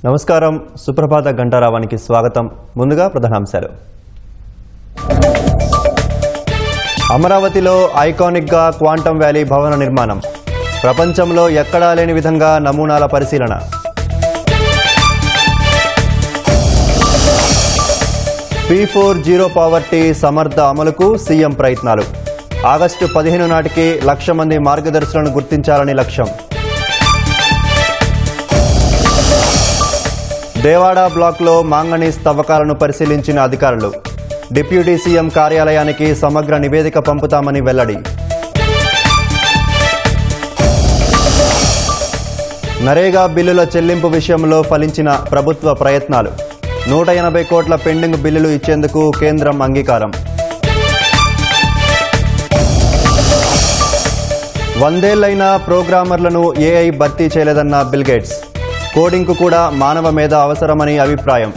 నమస్కారం, సుప్రభాత గంటారావానికి స్వాగతం. ముందుగా ప్రధానాంశాలు. అమరావతిలో ఐకానిక్గా క్వాంటమ్ వ్యాలీ భవన నిర్మాణం. ప్రపంచంలో ఎక్కడా లేని విధంగా నమూనాల పరిశీలన. P4 జీరో పావర్టీ సమర్థ అమలుకు సీఎం ప్రయత్నాలు. ఆగస్టు 15 నాటికి 1,00,000 మంది మార్గదర్శులను గుర్తించాలని లక్ష్యం. దేవాడ బ్లాక్లో మాంగనీస్ తవ్వకాలను పరిశీలించిన అధికారులు. డిప్యూటీ సీఎం కార్యాలయానికి సమగ్ర నివేదిక పంపుతామని వెల్లడి. నరేగా బిల్లుల చెల్లింపు విషయంలో ఫలించిన ప్రభుత్వ ప్రయత్నాలు. 180 కోట్ల పెండింగ్ బిల్లులు ఇచ్చేందుకు కేంద్రం అంగీకారం. 100 ఏళ్లైనా ప్రోగ్రామర్లను ఏఐ భర్తీ చేయలేదన్న బిల్ గేట్స్. కోడింగ్కు కూడా మానవ మేధ అవసరమని అభిప్రాయం.